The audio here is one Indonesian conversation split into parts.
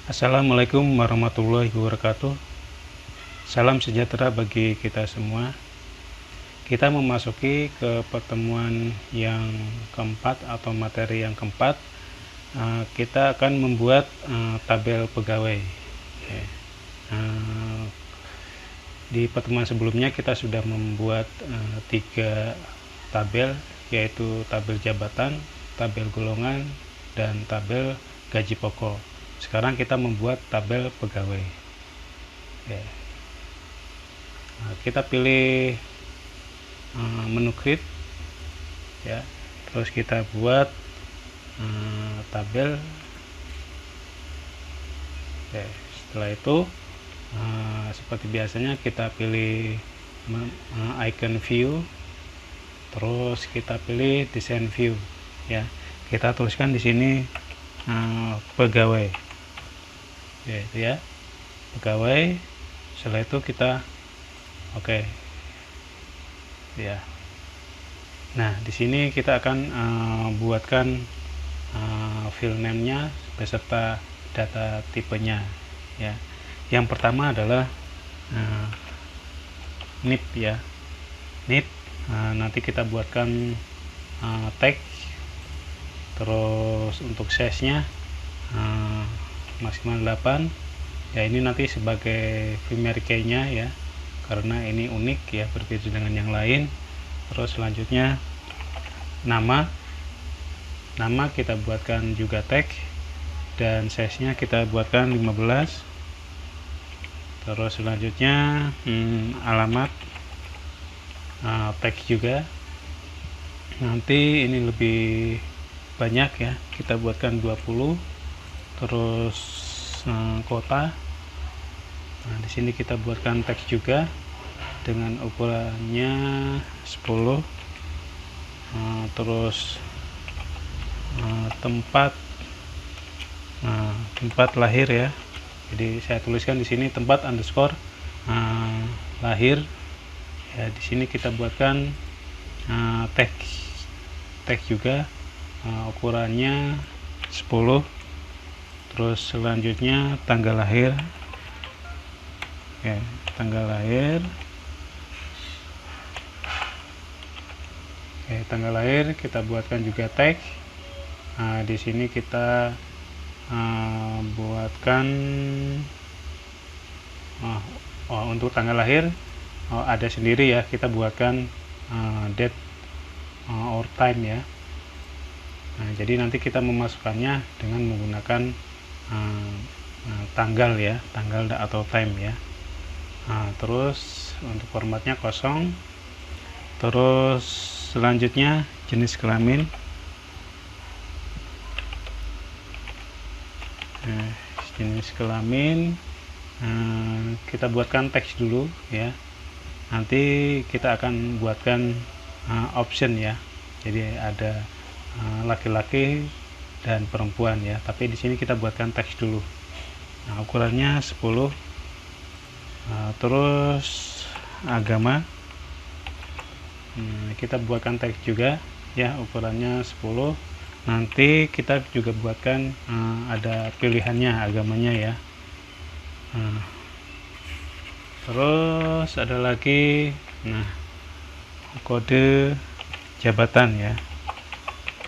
Assalamualaikum warahmatullahi wabarakatuh. Salam sejahtera bagi kita semua. Kita memasuki ke pertemuan yang keempat atau materi yang keempat. Kita akan membuat tabel pegawai. Di pertemuan sebelumnya kita sudah membuat 3 tabel, yaitu tabel jabatan, tabel golongan, dan tabel gaji pokok. Sekarang kita membuat tabel pegawai. Kita pilih menu create, ya. Terus kita buat tabel. Setelah itu seperti biasanya kita pilih icon view, terus kita pilih design view, ya. Kita tuliskan di sini pegawai. Itu ya, pegawai. Setelah itu kita oke. Ya. Nah, di sini kita akan buatkan file name-nya beserta data tipenya, ya. Yang pertama adalah NIP, ya. NIP. Nanti kita buatkan tag. Terus untuk size-nya maksimal 8, ya. Ini nanti sebagai primary key-nya, ya, karena ini unik, ya, berbeda dengan yang lain. Terus selanjutnya nama kita buatkan juga tag, dan size-nya kita buatkan 15. Terus selanjutnya alamat, tag juga. Nanti ini lebih banyak, ya, kita buatkan 20. Terus kota, di sini kita buatkan teks juga dengan ukurannya 10. Terus tempat lahir, ya. Jadi saya tuliskan di sini tempat underscore lahir, ya. Di sini kita buatkan teks juga, ukurannya 10. Terus selanjutnya tanggal lahir, ya, tanggal lahir. Tanggal lahir kita buatkan juga tag. Di sini kita buatkan untuk tanggal lahir ada sendiri, ya. Kita buatkan date or time, ya. Jadi nanti kita memasukkannya dengan menggunakan tanggal, ya, tanggal atau time, ya. Terus untuk formatnya kosong. Terus selanjutnya jenis kelamin, jenis kelamin kita buatkan teks dulu, ya. Nanti kita akan buatkan option, ya. Jadi ada laki-laki dan perempuan, ya, tapi di sini kita buatkan teks dulu. Ukurannya 10. Terus agama, kita buatkan teks juga, ya, ukurannya 10. Nanti kita juga buatkan ada pilihannya agamanya, ya. Terus ada lagi kode jabatan, ya.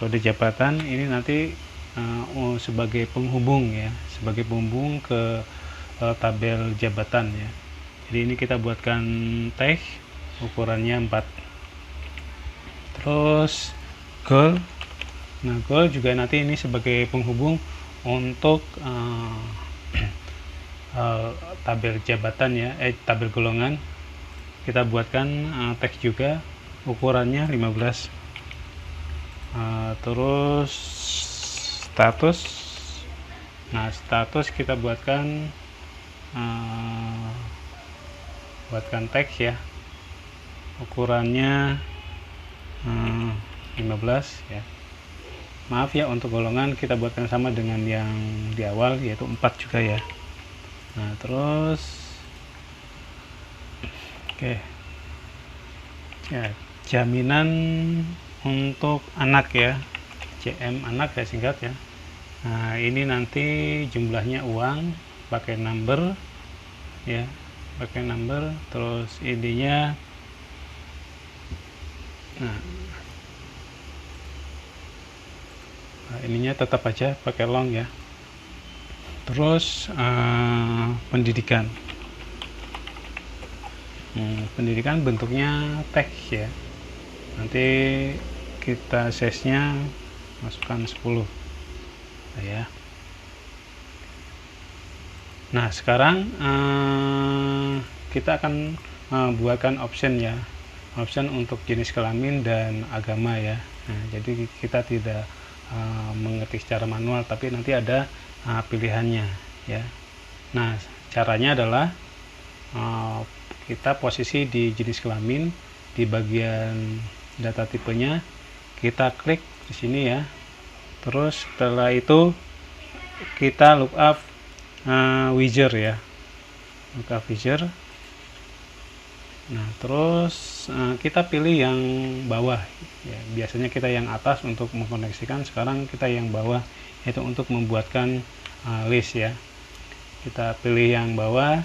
Kode jabatan ini nanti sebagai penghubung, ya, sebagai penghubung ke tabel jabatan, ya. Jadi ini kita buatkan tag ukurannya 4. Terus goal, goal juga nanti ini sebagai penghubung untuk tabel jabatan, ya, tabel golongan. Kita buatkan tag juga ukurannya 15. Terus status, status kita buatkan teks, ya, ukurannya 15, ya. Maaf, ya, untuk golongan kita buatkan sama dengan yang di awal, yaitu 4 juga, ya. Terus ya, jaminan untuk anak, ya, CM anak, ya, singkat, ya. Nah, ini nanti jumlahnya uang pakai number ya, pakai number. Terus ininya, nah, ininya tetap aja pakai long ya. Terus pendidikan. Pendidikan bentuknya teks ya. Nanti kita size-nya masukkan 10 ya. Nah, sekarang kita akan buatkan option ya, option untuk jenis kelamin dan agama ya. Nah, jadi kita tidak mengetik secara manual, tapi nanti ada pilihannya ya. Nah, caranya adalah kita posisi di jenis kelamin, di bagian data tipenya kita klik di sini ya. Terus setelah itu kita lookup widget ya, lookup widget. Nah, terus kita pilih yang bawah ya. Biasanya kita yang atas untuk mengkoneksikan, sekarang kita yang bawah, yaitu untuk membuatkan list ya. Kita pilih yang bawah,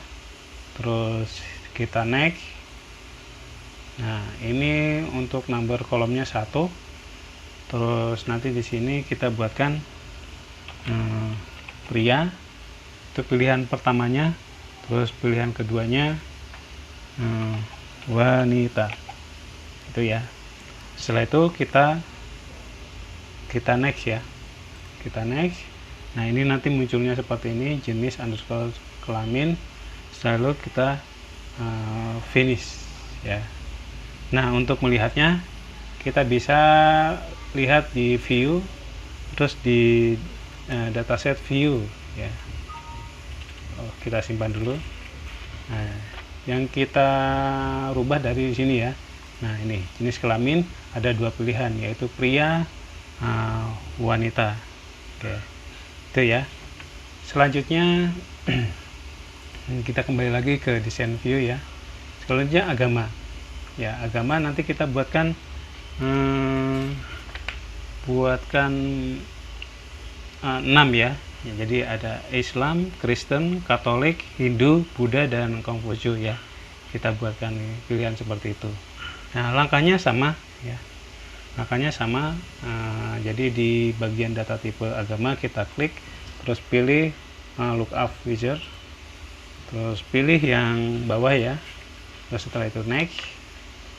terus kita next. Nah, ini untuk number kolomnya 1. Terus nanti di sini kita buatkan pria, itu pilihan pertamanya. Terus pilihan keduanya wanita, itu ya. Setelah itu kita next ya, kita next. Nah, ini nanti munculnya seperti ini, jenis underscore kelamin. Lalu kita finish ya. Nah, untuk melihatnya kita bisa lihat di view, terus di dataset view ya. Kita simpan dulu. Nah, yang kita rubah dari sini ya. Nah, ini jenis kelamin ada 2 pilihan, yaitu pria, wanita. Oke, itu ya. Selanjutnya kita kembali lagi ke desain view ya. Selanjutnya agama ya. Agama nanti kita buatkan 6 ya. Jadi ada Islam, Kristen, Katolik, Hindu, Buddha, dan Konghucu ya. Kita buatkan pilihan seperti itu. Nah, langkahnya sama ya. Langkahnya sama. Jadi di bagian data tipe agama kita klik, terus pilih lookup widget. Terus pilih yang bawah ya. Terus setelah itu next.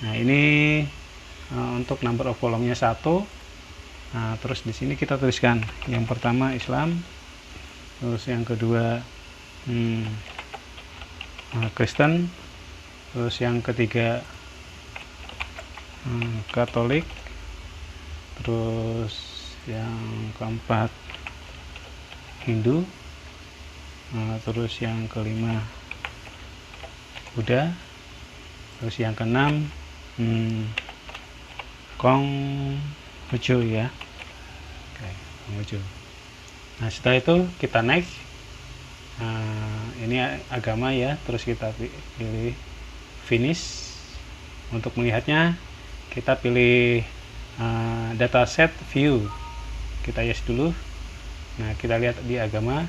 Nah, ini untuk number of column-nya 1. Nah, terus di sini kita tuliskan yang pertama Islam, terus yang kedua Kristen, terus yang ketiga Katolik, terus yang keempat Hindu, terus yang kelima Buddha, terus yang keenam Konghucu ya. Oke, Konghucu. Nah, setelah itu kita next. Ini agama ya, terus kita pilih finish. Untuk melihatnya kita pilih dataset view, kita yes dulu. Nah, kita lihat di agama.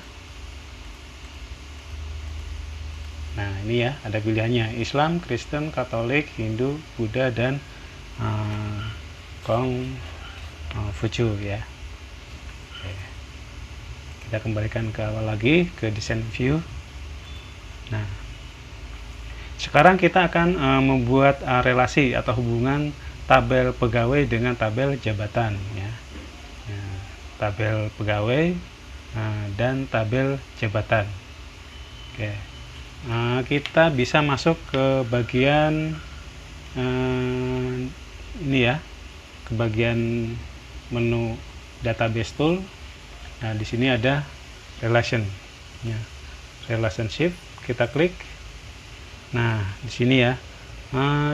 Nah, ini ya, ada pilihannya Islam, Kristen, Katolik, Hindu, Buddha, dan Konghucu ya. Oke. Kita kembalikan ke awal lagi, ke desain view. Nah, sekarang kita akan membuat relasi atau hubungan tabel pegawai dengan tabel jabatan ya. Nah, tabel pegawai dan tabel jabatan. Oke. Kita bisa masuk ke bagian ini ya, ke bagian menu database tool. Nah, di sini ada relation ya. Relationship, kita klik. Nah, di sini ya.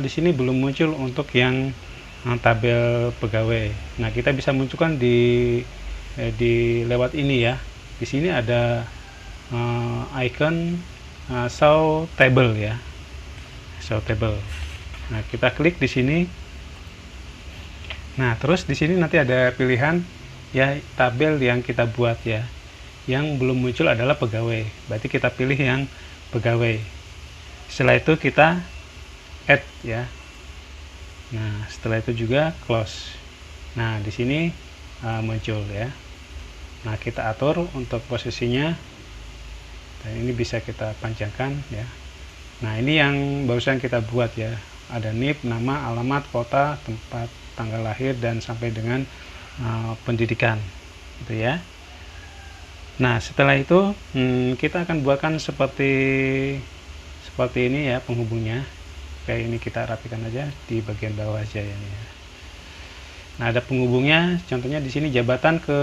Di sini belum muncul untuk yang tabel pegawai. Nah, kita bisa munculkan di lewat ini ya. Di sini ada icon show table ya. Show table. Nah, kita klik di sini. Nah, terus di sini nanti ada pilihan ya tabel yang kita buat ya. Yang belum muncul adalah pegawai, berarti kita pilih yang pegawai. Setelah itu kita add ya. Nah, setelah itu juga close. Nah, di sini muncul ya. Nah, kita atur untuk posisinya. Dan ini bisa kita panjangkan ya. Nah, ini yang barusan kita buat ya. Ada NIP, nama, alamat, kota, tempat, tanggal lahir, dan sampai dengan pendidikan gitu ya. Nah, setelah itu kita akan buatkan seperti ini ya penghubungnya. Kayak ini kita rapikan aja di bagian bawah aja ya. Nah, ada penghubungnya. Contohnya di sini jabatan ke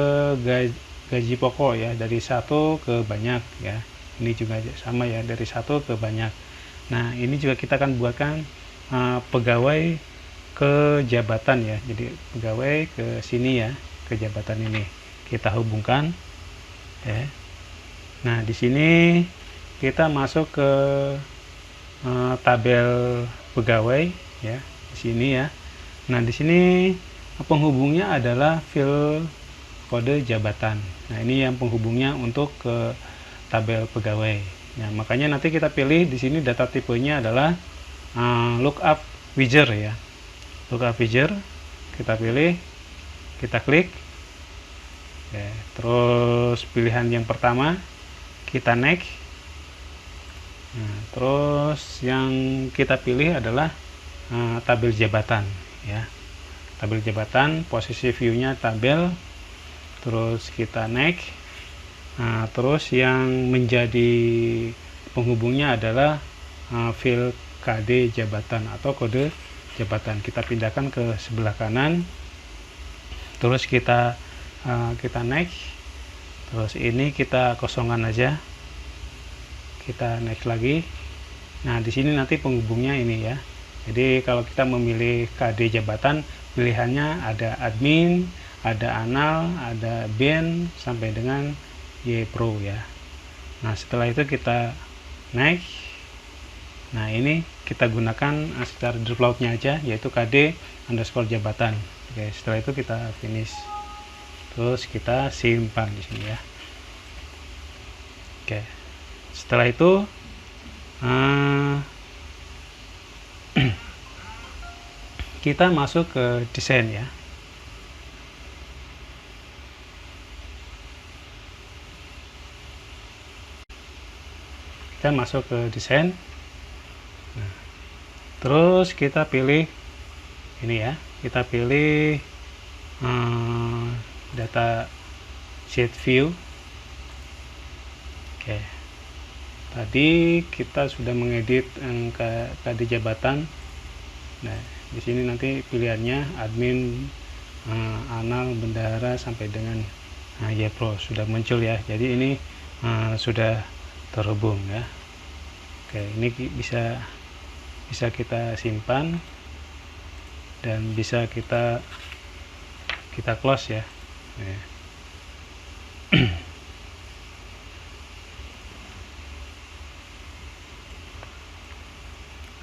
gaji pokok ya, dari satu ke banyak ya. Ini juga sama ya, dari satu ke banyak. Nah, ini juga kita akan buatkan pegawai ke jabatan ya. Jadi pegawai ke sini ya, ke jabatan ini kita hubungkan. Ya. Nah, di sini kita masuk ke tabel pegawai ya, di sini ya. Nah, di sini penghubungnya adalah field kode jabatan. Nah, ini yang penghubungnya untuk ke tabel pegawai. Nah, makanya nanti kita pilih di sini data tipenya adalah lookup widget ya. Lookup widget kita pilih, kita klik. Oke, terus pilihan yang pertama kita next. Nah, terus yang kita pilih adalah tabel jabatan ya. Tabel jabatan, posisi view-nya tabel, terus kita next. Nah, terus yang menjadi penghubungnya adalah field KD jabatan atau kode jabatan. Kita pindahkan ke sebelah kanan, terus kita next. Terus ini kita kosongkan aja, kita next lagi. Nah, di sini nanti penghubungnya ini ya. Jadi kalau kita memilih KD jabatan, pilihannya ada admin, ada anal, ada bin, sampai dengan YPro ya. Nah, setelah itu kita next. Nah, ini kita gunakan secara defaultnya aja, yaitu KD_jabatan. Oke, setelah itu kita finish. Terus kita simpan di sini ya. Oke, setelah itu kita masuk ke desain ya. Kita masuk ke desain. Nah, terus kita pilih ini ya. Kita pilih data sheet view. Oke, tadi kita sudah mengedit KD jabatan. Nah, di sini nanti pilihannya admin, anal, bendahara, sampai dengan YPro sudah muncul ya. Jadi ini sudah terhubung ya. Oke, ini bisa kita simpan dan bisa kita close ya.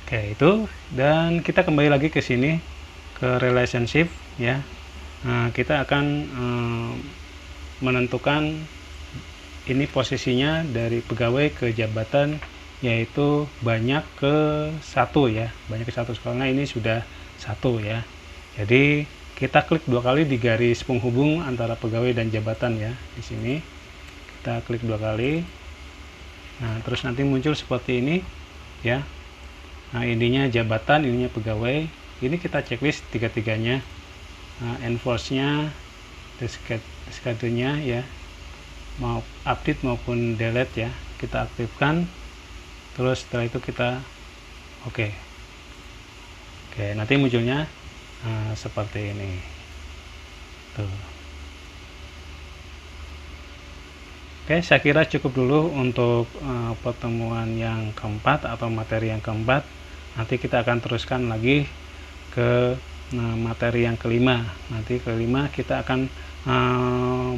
Oke, itu, dan kita kembali lagi ke sini ke relationship ya. Kita akan menentukan ini posisinya dari pegawai ke jabatan, yaitu banyak ke satu ya, banyak ke satu, karena ini sudah satu ya. Jadi kita klik dua kali di garis penghubung antara pegawai dan jabatan ya. Di sini kita klik dua kali. Nah, terus nanti muncul seperti ini ya. Nah, ininya jabatan, ininya pegawai. Ini kita checklist tiga-tiganya. Enforce-nya, schedule-nya ya, mau update maupun delete ya, kita aktifkan. Terus setelah itu kita oke, nanti munculnya seperti ini tuh. Oke, saya kira cukup dulu untuk pertemuan yang keempat atau materi yang keempat. Nanti kita akan teruskan lagi ke materi yang kelima. Nanti kelima kita akan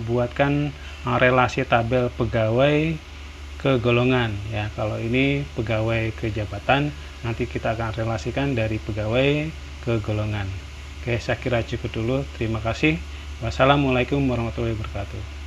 buatkan relasi tabel pegawai ke golongan ya. Kalau ini pegawai ke jabatan, nanti kita akan relasikan dari pegawai ke golongan. Oke, saya kira cukup dulu. Terima kasih. Wassalamualaikum warahmatullahi wabarakatuh.